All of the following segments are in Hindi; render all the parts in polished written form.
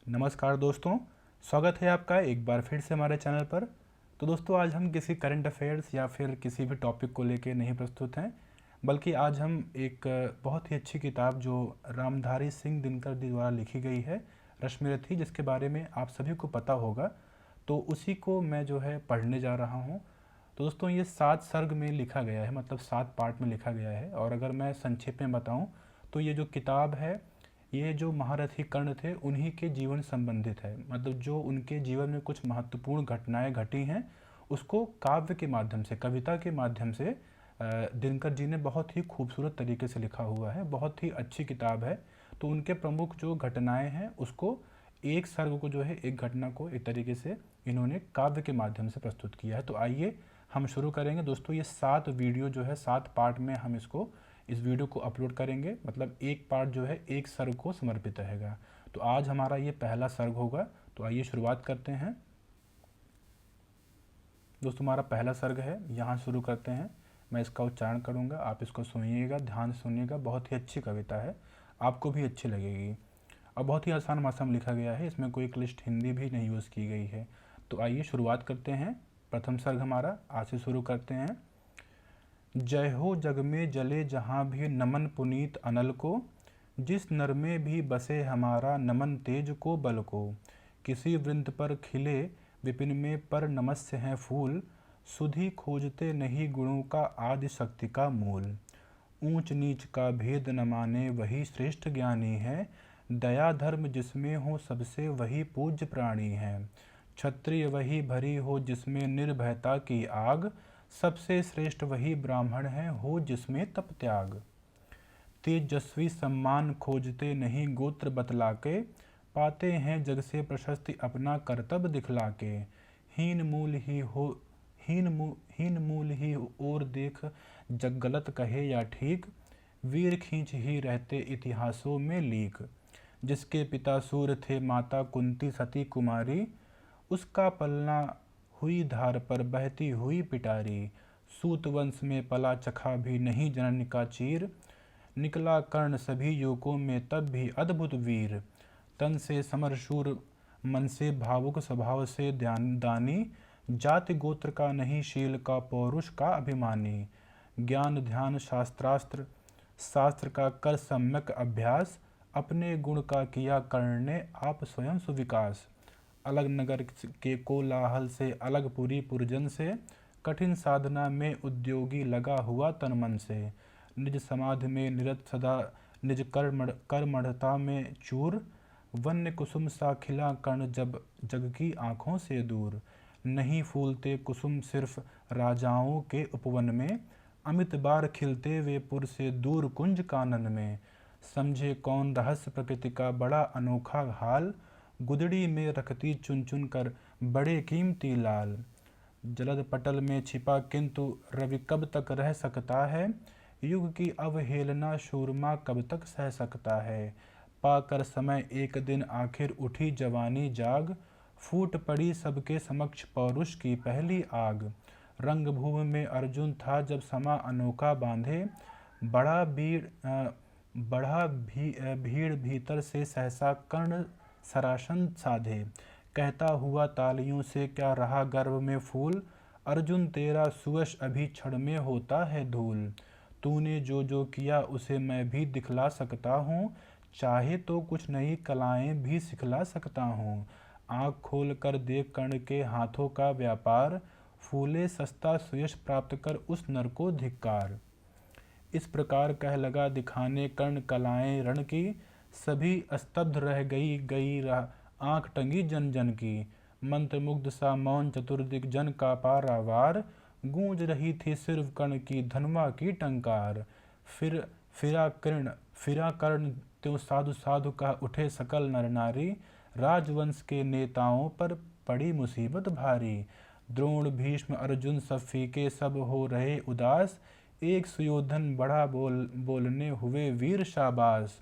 नमस्कार दोस्तों, स्वागत है आपका एक बार फिर से हमारे चैनल पर। तो दोस्तों, आज हम किसी करंट अफेयर्स या फिर किसी भी टॉपिक को लेके नहीं प्रस्तुत हैं, बल्कि आज हम एक बहुत ही अच्छी किताब जो रामधारी सिंह दिनकर जी द्वारा लिखी गई है, रश्मिरथी, जिसके बारे में आप सभी को पता होगा, तो उसी को मैं जो है पढ़ने जा रहा हूँ। तो दोस्तों, ये 7 सर्ग में लिखा गया है, मतलब 7 पार्ट में लिखा गया है। और अगर मैं संक्षेप में बताऊँ तो ये जो किताब है, ये जो महारथी कर्ण थे उन्हीं के जीवन संबंधित है। मतलब जो उनके जीवन में कुछ महत्वपूर्ण घटनाएं घटी हैं, उसको काव्य के माध्यम से, कविता के माध्यम से दिनकर जी ने बहुत ही खूबसूरत तरीके से लिखा हुआ है। बहुत ही अच्छी किताब है। तो उनके प्रमुख जो घटनाएं हैं उसको, एक सर्ग को जो है, एक घटना को एक तरीके से इन्होंने काव्य के माध्यम से प्रस्तुत किया है। तो आइए हम शुरू करेंगे दोस्तों। ये 7 वीडियो जो है, 7 पार्ट में हम इस वीडियो को अपलोड करेंगे। मतलब एक पार्ट जो है एक सर्ग को समर्पित रहेगा। तो आज हमारा ये पहला सर्ग होगा। तो आइए शुरुआत करते हैं। दोस्तों, हमारा पहला सर्ग है, यहाँ शुरू करते हैं। मैं इसका उच्चारण करूँगा, आप इसको सुनिएगा, ध्यान से सुनिएगा। बहुत ही अच्छी कविता है, आपको भी अच्छी लगेगी। और बहुत ही आसान भाषा में लिखा गया है, इसमें कोई क्लिष्ट हिंदी भी नहीं यूज़ की गई है। तो आइए शुरुआत करते हैं। प्रथम सर्ग हमारा आज से शुरू करते हैं। जय हो जग में जले जहाँ भी नमन पुनीत अनल को, जिस नर में भी बसे हमारा नमन तेज को बल को। किसी वृंत पर खिले विपिन में पर नमस्य हैं फूल, सुधि खोजते नहीं गुणों का आदि शक्ति का मूल। ऊंच नीच का भेद न माने वही श्रेष्ठ ज्ञानी है, दया धर्म जिसमें हो सबसे वही पूज्य प्राणी है। क्षत्रिय वही भरी हो जिसमें निर्भयता की आग, सबसे श्रेष्ठ वही ब्राह्मण है हो जिसमें तप त्याग। तेजस्वी सम्मान खोजते नहीं गोत्र बतला के, पाते हैं जग से प्रशस्ति अपना कर्तव्य दिखला के। हीन मूल ही हो हीन मूल ही और देख जग गलत कहे या ठीक, वीर खींच ही रहते इतिहासों में लीक। जिसके पिता सूर्य थे माता कुंती सती कुमारी, उसका पलना हुई धार पर बहती हुई पिटारी। सूत वंश में पला चखा भी नहीं जनन का चीर, निकला कर्ण सभी युगों में तब भी अद्भुत वीर। तन से समरशूर मन से भावुक स्वभाव से ध्यान दानी, जाति गोत्र का नहीं शील का पौरुष का अभिमानी। ज्ञान ध्यान शास्त्रास्त्र शास्त्र का कर सम्यक अभ्यास, अपने गुण का किया कर्ण ने आप स्वयं सुविकास। अलग नगर के कोलाहल से अलग पुरी पुरजन से, कठिन साधना में उद्योगी लगा हुआ तन मन से। निज समाधि में निरत सदा निज कर्मठता में चूर, वन्य कुसुम सा खिला कर्ण जब जग की आँखों से दूर। नहीं फूलते कुसुम सिर्फ राजाओं के उपवन में, अमित बार खिलते वे पुर से दूर कुंज कानन में। समझे कौन रहस्य प्रकृति का बड़ा अनोखा हाल, गुदड़ी में रखती चुन चुन कर बड़े कीमती लाल। जलद पटल में छिपा किंतु रवि कब तक रह सकता है, युग की अवहेलना शूरमा कब तक सह सकता है। पाकर समय एक दिन आखिर उठी जवानी जाग, फूट पड़ी सबके समक्ष पौरुष की पहली आग। रंगभूमि में अर्जुन था जब समा अनोखा बांधे, बढ़ा भीड़ भीतर से सहसा कर्ण सरासन साधे। कहता हुआ तालियों से क्या रहा गर्व में फूल, अर्जुन तेरा सुयश अभी क्षण में होता है धूल। तूने जो जो किया उसे मैं भी दिखला सकता हूँ, चाहे तो कुछ नई कलाएं भी सिखला सकता हूँ। आँख खोल कर देख कर्ण के हाथों का व्यापार, फूले सस्ता सुयश प्राप्त कर उस नर को धिक्कार। इस प्रकार कह लगा दिखाने कर्ण कलाएं रण की, सभी स्तब्ध रह गई आँख टंगी जन जन की। मंत्रमुग्ध सा मौन चतुर्दिक जन का पारावार, गूंज रही थी सिर्फ कर्ण की धनवा की टंकार। फिर फिरा कर्ण त्यों साधु साधु कहा उठे सकल नर नारी, राजवंश के नेताओं पर पड़ी मुसीबत भारी। द्रोण भीष्म अर्जुन सब फीके सब हो रहे उदास, एक सुयोधन बड़ा बोलने हुए वीर शाबाश।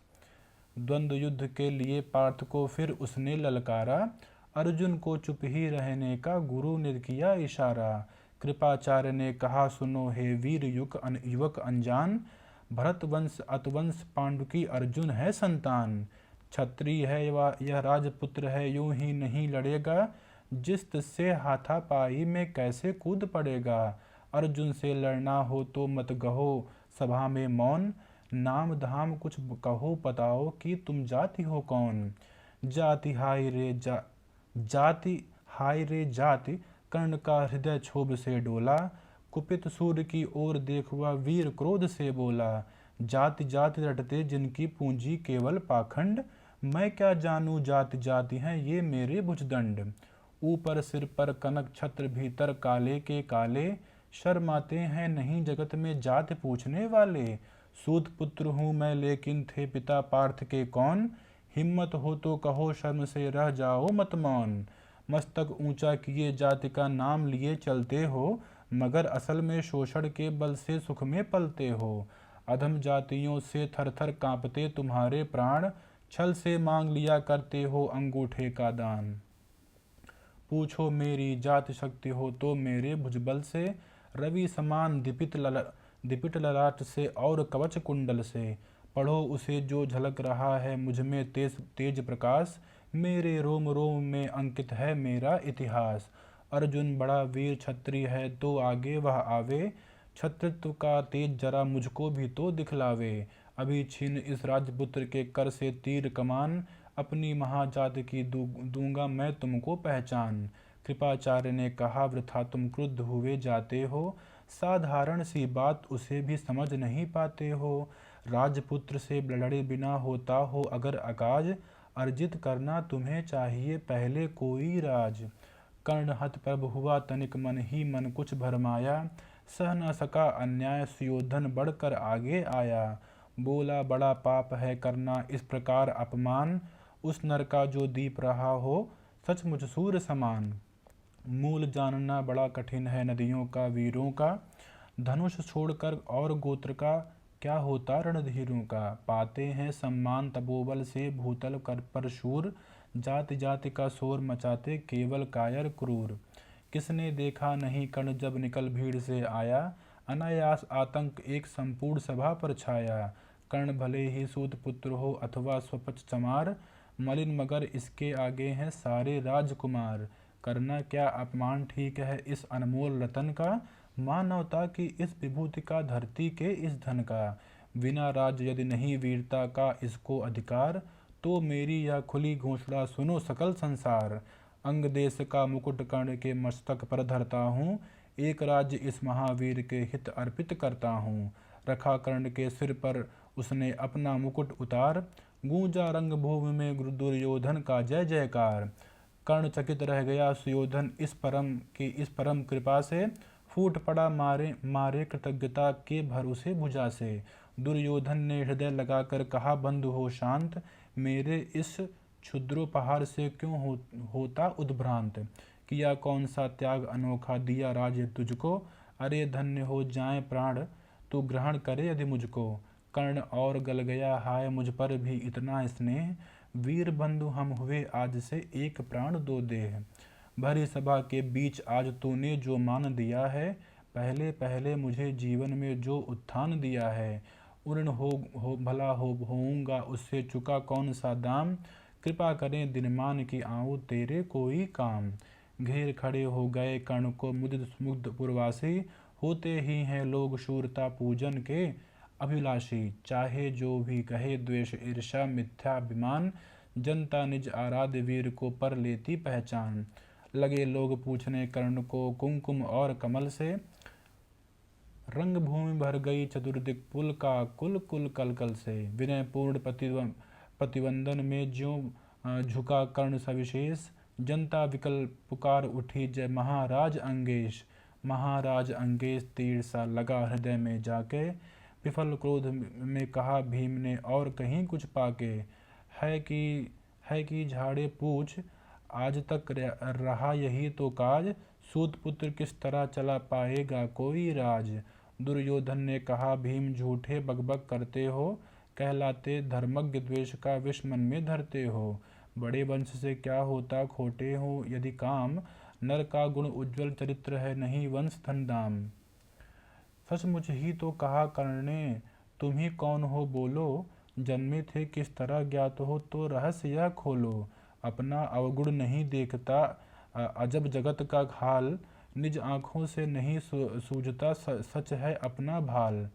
द्वंद्व युद्ध के लिए पार्थ को फिर उसने ललकारा, अर्जुन को चुप ही रहने का गुरु ने किया इशारा। कृपाचार्य ने कहा सुनो हे वीर युवक अनजान, भरत वंश अतवंश पांडु की अर्जुन है संतान। क्षत्रिय है यह राजपुत्र है, यूं ही नहीं लड़ेगा, जिस्त से हाथापाई में कैसे कूद पड़ेगा। अर्जुन से लड़ना हो तो मत कहो सभा में मौन, नाम धाम कुछ कहो बताओ कि तुम जाति हो कौन। जाति हाय रे जाति हाय रे जाति, कर्ण का हृदय क्षोभ से डोला, कुपित सूर्य की ओर देख हुआ वीर क्रोध से बोला। जाति जाति रटते जिनकी पूंजी केवल पाखंड, मैं क्या जानूं जाति जाति हैं ये मेरे भुजदंड। ऊपर सिर पर कनक छत्र भीतर काले के काले, शर्माते हैं नहीं जगत में जाति पूछने वाले। सूत पुत्र हूँ मैं लेकिन थे पिता पार्थ के कौन, हिम्मत हो तो कहो शर्म से रह जाओ मत मौन। मस्तक ऊंचा किए जाति का नाम लिए चलते हो, मगर असल में शोषण के बल से सुख में पलते हो। अधम जातियों से थर थर कांपते तुम्हारे प्राण, छल से मांग लिया करते हो अंगूठे का दान। पूछो मेरी जाति शक्ति हो तो मेरे भुजबल से, रवि समान दीपित ललाट से और कवच कुंडल से। पढ़ो उसे जो झलक रहा है मुझ में तेज तेज प्रकाश, मेरे रोम रोम में अंकित है मेरा इतिहास। अर्जुन बड़ा वीर क्षत्रिय है तो आगे वह आवे, क्षत्रित्व का तेज जरा मुझको भी तो दिखलावे। अभी छीन इस राजपुत्र के कर से तीर कमान, अपनी महाजाति की दूंगा मैं तुमको पहचान। कृपाचार्य ने कहा वृथा तुम क्रुद्ध हुए जाते हो, साधारण सी बात उसे भी समझ नहीं पाते हो। राजपुत्र से लड़े बिना होता हो अगर अकाज, अर्जित करना तुम्हें चाहिए पहले कोई राज। कर्ण हतप्रभ हुआ तनिक मन ही मन कुछ भरमाया, सह न सका अन्याय सुयोधन बढ़कर आगे आया। बोला बड़ा पाप है करना इस प्रकार अपमान, उस नर का जो दीप रहा हो सचमुच सूर्य समान। मूल जानना बड़ा कठिन है नदियों का वीरों का, धनुष छोड़कर और गोत्र का क्या होता रणधीरों का। पाते हैं सम्मान तपोबल से भूतल कर पर शूर, जाति जाति का शोर मचाते केवल कायर क्रूर। किसने देखा नहीं कर्ण जब निकल भीड़ से आया, अनायास आतंक एक संपूर्ण सभा पर छाया। कर्ण भले ही सूत पुत्र हो अथवा स्वपच चमार, मलिन मगर इसके आगे हैं सारे राजकुमार। करना क्या अपमान ठीक है इस अनमोल रतन का, मानवता की इस विभूति का धरती के इस धन का। बिना राज यदि नहीं वीरता का इसको अधिकार, तो मेरी यह खुली घोषणा सुनो सकल संसार। अंग देश का मुकुट कर्ण के मस्तक पर धरता हूँ, एक राज्य इस महावीर के हित अर्पित करता हूँ। रखा कर्ण के सिर पर उसने अपना मुकुट उतार, गूंजा रंग भूमि में दुर्योधन का जय जयकार। कर्ण चकित रह गया सुयोधन इस परम कृपा से, फूट पड़ा मारे मारे कृतज्ञता के भरोसे भुजा से। दुर्योधन ने हृदय लगाकर कहा बंधु हो शांत, मेरे इस क्षुद्रोपहार से क्यों होता उद्भ्रांत। किया कौन सा त्याग अनोखा दिया राज्य तुझको, अरे धन्य हो जाए प्राण तू ग्रहण करे यदि मुझको। कर्ण और गल गया हाय मुझ पर भी इतना स्नेह, वीर बंधु हम हुए आज से एक प्राण दो देह। भरी सभा के बीच आज तूने जो मान दिया है, पहले पहले मुझे जीवन में जो उत्थान दिया है। उर्ण हो भला होऊंगा उससे चुका कौन सा दाम, कृपा करें दिनमान की आऊँ तेरे कोई काम। घेर खड़े हो गए कर्ण को मुग्ध पुरवासी, होते ही हैं लोग शूरता पूजन के अभिलाषी। चाहे जो भी कहे द्वेष ईर्षा मिथ्याभिमान, जनता निज आराध्य वीर को पर लेती पहचान। लगे लोग पूछने कर्ण को कुमकुम और कमल से, रंग भूमि भर गई चतुर्दिक पुल का कुल कुल कलकल से। विनय पूर्ण प्रतिवंदन में ज्यों झुका कर्ण सविशेष, जनता विकल पुकार उठी जय महाराज अंगेश। महाराज अंगेश तीर सा लगा हृदय में जाके, विफल क्रोध में कहा भीम ने और कहीं कुछ पाके। है कि झाड़े पूछ आज तक रहा यही तो काज, सूत पुत्र किस तरह चला पाएगा कोई राज। दुर्योधन ने कहा भीम झूठे बकबक करते हो, कहलाते धर्मज्ञ द्वेष का विष मन में धरते हो। बड़े वंश से क्या होता खोटे हो यदि काम, नर का गुण उज्ज्वल चरित्र है नहीं वंश धन दाम। सचमुच ही तो कहा कर्ण ने, तुम ही कौन हो बोलो, जन्मे थे किस तरह ज्ञात हो तो रहस्य यह खोलो। अपना अवगुण नहीं देखता अजब जगत का हाल, निज आँखों से नहीं सूझता सच है अपना भाल।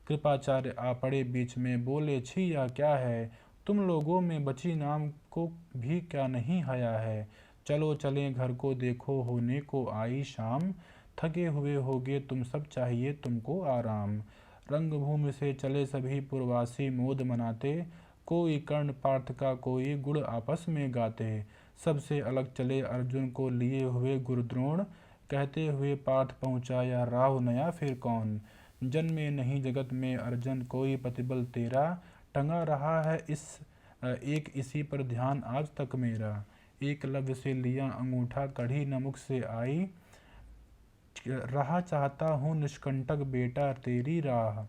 कृपाचार्य आ पड़े बीच में बोले छी यह क्या है, तुम लोगों में बची नाम को भी क्या नहीं हया है। चलो चलें घर को देखो होने को आई शाम, थके हुए होगे तुम सब चाहिए तुमको आराम। रंगभूमि से चले सभी पुरवासी मोद मनाते, कोई कर्ण पार्थ का कोई गुण आपस में गाते। सबसे अलग चले अर्जुन को लिए हुए गुरुद्रोण, कहते हुए पार्थ पहुँचाया राव नया फिर कौन। जन्मे नहीं जगत में अर्जुन कोई प्रतिबल तेरा, टंगा रहा है एक इसी पर ध्यान आज तक मेरा। एकलव्य से लिया अंगूठा कढ़ी न मुख से आई, रहा चाहता हूँ निष्कंटक बेटा तेरी राह।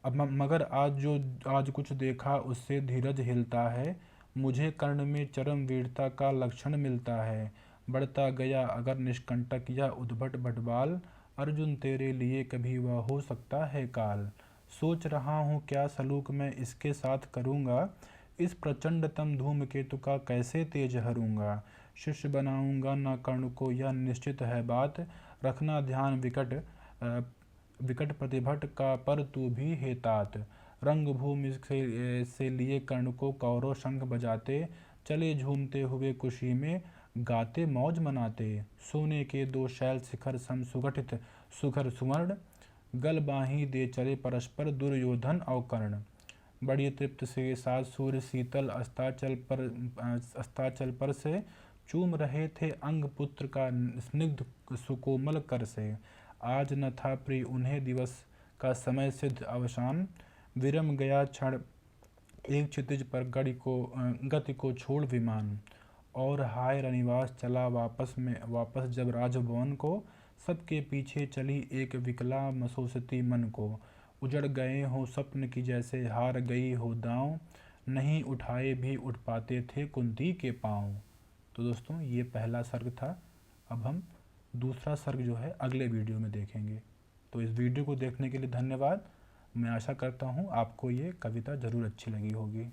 अब मगर आज कुछ देखा उससे धीरज हिलता है, मुझे कर्ण में चरम वीरता का लक्षण मिलता है। बढ़ता गया अगर निष्कंटक या उद्भट भटबाल, अर्जुन तेरे लिए कभी वह हो सकता है काल। सोच रहा हूँ क्या सलूक मैं इसके साथ करूँगा, इस प्रचंडतम धूमकेतु का कैसे तेज हरूंगा। शिष्य बनाऊंगा न कर्ण को यह निश्चित है बात, रखना ध्यान विकट प्रतिभट का पर तू भी हे तात। रंगभूमि से लिए कर्ण को कौरव शंख बजाते, चले झूमते हुए खुशी में गाते मौज मनाते। सोने के दो शैल शिखर सम सुगठित सुघर सुवर्ण, गल बाही दे चले परस्पर दुर्योधन और कर्ण। बड़ी तृप्त से सात सूर्य शीतल अस्ताचल पर से, चूम रहे थे अंग पुत्र का स्निग्ध सुकोमल कर से। आज न था प्रिय उन्हें दिवस का समय सिद्ध अवसान, विरम गया क्षण एक क्षितिज पर गति को छोड़ विमान। और हाय रनिवास चला वापस जब राजभवन को, सबके पीछे चली एक विकला मसोसती मन को। उजड़ गए हो स्वप्न की जैसे हार गई हो दांव, नहीं उठाए भी उठ पाते थे कुंती के पाँव। तो दोस्तों ये पहला सर्ग था। अब हम दूसरा सर्ग जो है अगले वीडियो में देखेंगे। तो इस वीडियो को देखने के लिए धन्यवाद। मैं आशा करता हूँ आपको ये कविता ज़रूर अच्छी लगी होगी।